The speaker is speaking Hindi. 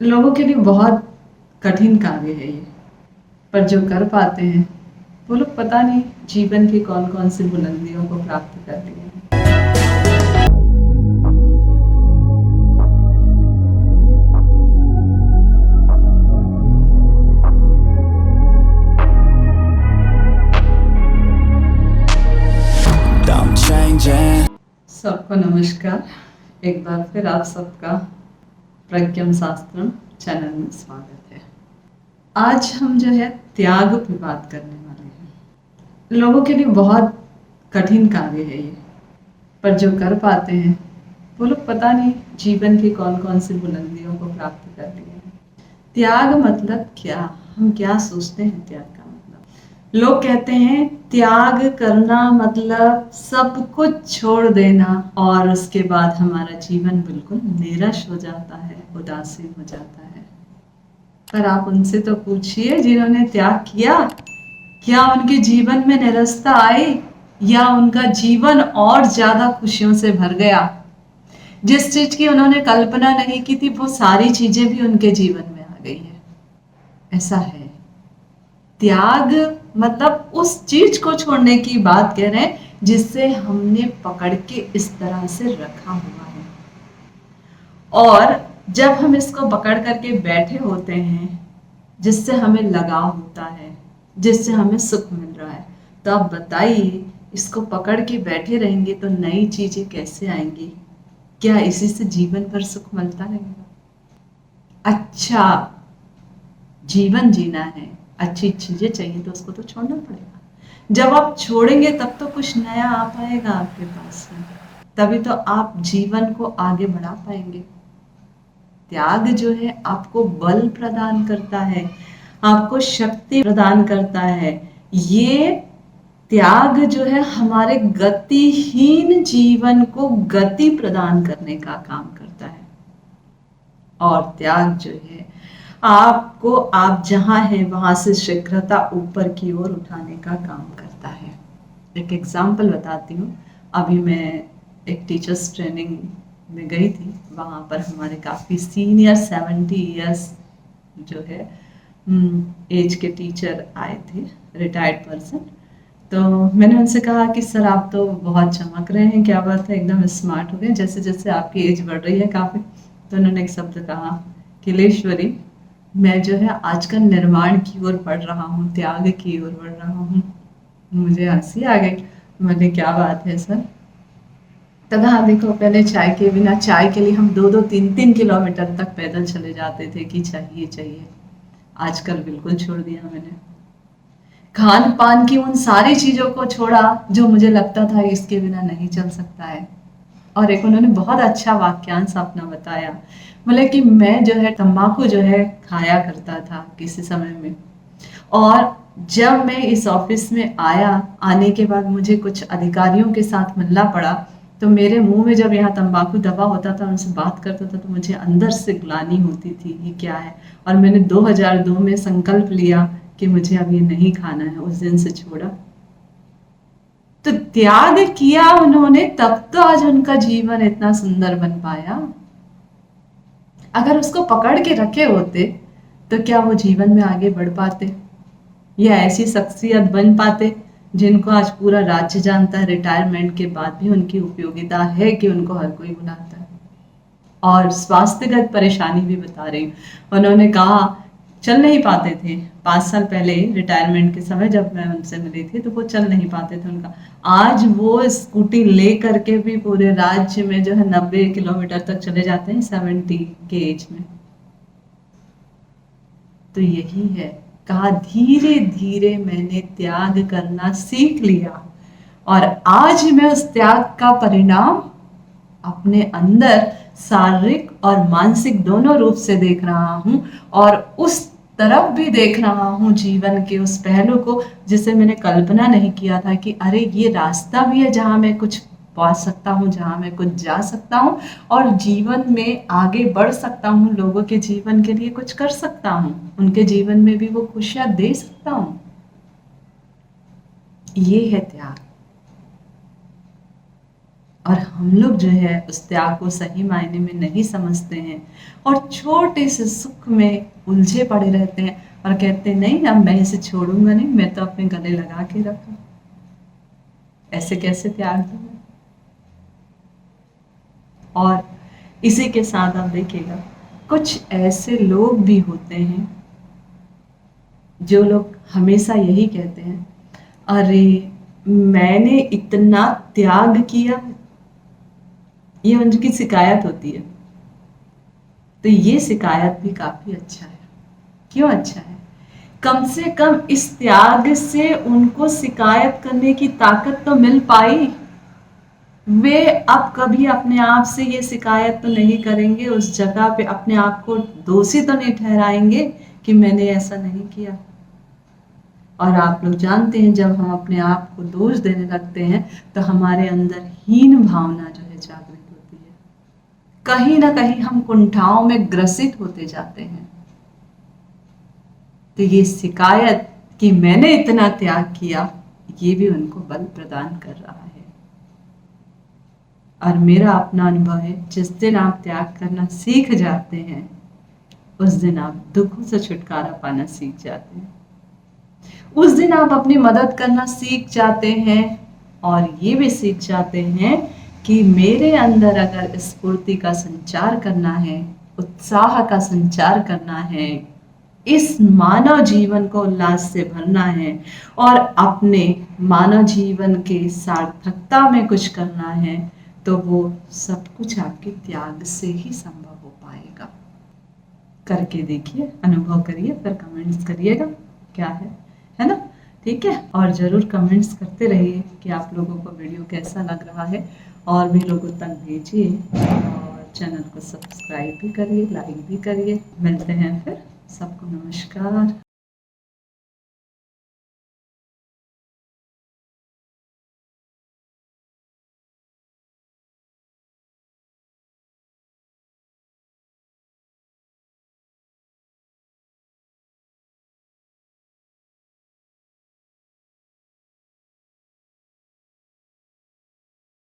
लोगों के लिए बहुत कठिन कार्य है ये, पर जो कर पाते हैं वो लोग पता नहीं जीवन की कौन कौन सी बुलंदियों को प्राप्त कर लिए हैं। I'm changing. सबको नमस्कार। एक बार फिर आप सबका प्रज्ञम शास्त्रम चैनल में स्वागत है। आज हम जो है त्याग पे बात करने वाले हैं। लोगों के लिए बहुत कठिन कार्य है ये, पर जो कर पाते हैं वो लोग पता नहीं जीवन की कौन कौन सी बुलंदियों को प्राप्त कर लिए हैं। त्याग मतलब क्या? हम क्या सोचते हैं त्याग का मतलब? लोग कहते हैं त्याग करना मतलब सब कुछ छोड़ देना, और उसके बाद हमारा जीवन बिल्कुल निराश हो जाता है, उदासीन हो जाता है। पर आप उनसे तो पूछिए जिन्होंने त्याग किया, क्या उनके जीवन में निरस्ता आई या उनका जीवन और ज्यादा खुशियों से भर गया? जिस चीज की उन्होंने कल्पना नहीं की थी वो सारी चीजें भी उनके जीवन में आ गई है। ऐसा है। त्याग मतलब उस चीज को छोड़ने की बात कह रहे हैं जिससे हमने पकड़ के इस तरह से रखा हुआ है, और जब हम इसको पकड़ करके बैठे होते हैं, जिससे हमें लगाव होता है, जिससे हमें सुख मिल रहा है, तो आप बताइए इसको पकड़ के बैठे रहेंगे तो नई चीजें कैसे आएंगी? क्या इसी से जीवन भर सुख मिलता रहेगा? अच्छा जीवन जीना है, अच्छी चीजें चाहिए तो उसको तो छोड़ना पड़ेगा। जब आप छोड़ेंगे तब तो कुछ नया आ पाएगा आपके पास में, तभी तो आप जीवन को आगे बढ़ा पाएंगे। त्याग जो है आपको बल प्रदान करता है, आपको शक्ति प्रदान करता है। ये त्याग जो है हमारे गतिहीन जीवन को गति प्रदान करने का काम करता है। और त्याग जो है आपको, आप जहां हैं वहां से शीघ्रता ऊपर की ओर उठाने का काम करता है। एक एग्जाम्पल बताती हूँ। अभी मैं एक टीचर्स ट्रेनिंग में गई थी, वहां पर हमारे काफ़ी सीनियर 70 इयर्स जो है एज के टीचर आए थे, रिटायर्ड पर्सन। तो मैंने उनसे कहा कि सर आप तो बहुत चमक रहे हैं, क्या बात है, एकदम स्मार्ट हो गए जैसे जैसे आपकी एज बढ़ रही है काफ़ी। तो उन्होंने एक शब्द कहा, किलेश्वरी मैं जो है आजकल निर्माण की ओर बढ़ रहा हूँ, त्याग की ओर बढ़ रहा हूँ। मुझे हंसी आ गई। मैंने क्या बात है सर? तो कहा देखो पहले चाय के बिना, चाय के लिए हम 2-2 3-3 किलोमीटर तक पैदल चले जाते थे कि चाहिए चाहिए, आजकल बिल्कुल छोड़ दिया मैंने। खान पान की उन सारी चीजों को छोड़ा जो मुझे लगता था इसके बिना नहीं चल सकता है। और एक उन्होंने बहुत अच्छा वाक्यांश अपना बताया, बोले कि मैं जो है तंबाकू जो है खाया करता था किसी समय में, और जब मैं इस ऑफिस में आया, आने के बाद मुझे कुछ अधिकारियों के साथ मिलना पड़ा, तो मेरे मुंह में जब यहाँ तंबाकू दबा होता था, उनसे बात करता था, तो मुझे अंदर से ग्लानि होती थी ये क्या है। और मैंने 2002 में संकल्प लिया कि मुझे अब ये नहीं खाना है, उस दिन से छोड़ा। तो त्याग किया उन्होंने, तब तो आज उनका जीवन इतना सुंदर बन पाया। अगर उसको पकड़ के रखे होते तो क्या वो जीवन में आगे बढ़ पाते, या ऐसी शख्सियत बन पाते जिनको आज पूरा राज्य जानता है, रिटायरमेंट के बाद भी उनकी उपयोगिता है कि उनको हर कोई बुलाता है। और स्वास्थ्यगत परेशानी भी बता रही हूँ। उन्होंने कहा चल नहीं पाते थे 5 साल पहले रिटायरमेंट के समय, जब मैं उनसे मिली थी तो वो चल नहीं पाते थे। उनका आज वो स्कूटी ले करके भी पूरे राज्य में जो है 90 किलोमीटर तक चले जाते हैं 70 के एज में। तो यही है, कहा धीरे धीरे मैंने त्याग करना सीख लिया, और आज मैं उस त्याग का परिणाम अपने अंदर शारीरिक और मानसिक दोनों रूप से देख रहा हूं, और उस तरफ भी देख रहा हूं जीवन के उस पहलू को जिसे मैंने कल्पना नहीं किया था कि अरे ये रास्ता भी है जहां मैं कुछ पा सकता हूँ, जहां मैं कुछ जा सकता हूँ और जीवन में आगे बढ़ सकता हूँ, लोगों के जीवन के लिए कुछ कर सकता हूँ, उनके जीवन में भी वो खुशियां दे सकता हूँ। ये है त्याग। और हम लोग जो है उस त्याग को सही मायने में नहीं समझते हैं और छोटे से सुख में उलझे पड़े रहते हैं और कहते हैं नहीं, अब मैं इसे छोड़ूंगा नहीं, मैं तो अपने गले लगा के रखा। ऐसे कैसे त्याग दूंगा? और इसी के साथ आप देखिएगा, कुछ ऐसे लोग भी होते हैं जो लोग हमेशा यही कहते हैं, अरे मैंने इतना त्याग किया, ये उनकी शिकायत होती है। तो ये शिकायत भी काफी अच्छा है। क्यों अच्छा है? कम से कम इस त्याग से उनको शिकायत करने की ताकत तो मिल पाई। वे अब कभी अपने आप से ये शिकायत तो नहीं करेंगे, उस जगह पे अपने आप को दोषी तो नहीं ठहराएंगे कि मैंने ऐसा नहीं किया। और आप लोग जानते हैं, जब हम अपने आप को दोष देने लगते हैं तो हमारे अंदर हीन भावना जो है जागृत होती है। कहीं ना कहीं हम कुंठाओं में ग्रसित होते जाते हैं। तो ये शिकायत कि मैंने इतना त्याग किया, ये भी उनको बल प्रदान कर रहा है। और मेरा अपना अनुभव है, जिस दिन आप त्याग करना सीख जाते हैं उस दिन आप दुखों से छुटकारा पाना सीख जाते हैं। उस दिन आप अपनी मदद करना सीख जाते हैं और ये भी सीख जाते हैं कि मेरे अंदर अगर स्फूर्ति का संचार करना है, उत्साह का संचार करना है, इस मानव जीवन को उल्लास से भरना है और अपने मानव जीवन के सार्थकता में कुछ करना है, तो वो सब कुछ आपके त्याग से ही संभव हो पाएगा। करके देखिए, अनुभव करिए, फिर कमेंट्स करिएगा क्या है ना? ठीक है। और ज़रूर कमेंट्स करते रहिए कि आप लोगों को वीडियो कैसा लग रहा है, और भी लोगों तक भेजिए और चैनल को सब्सक्राइब भी करिए, लाइक भी करिए। मिलते हैं फिर। सबको नमस्कार।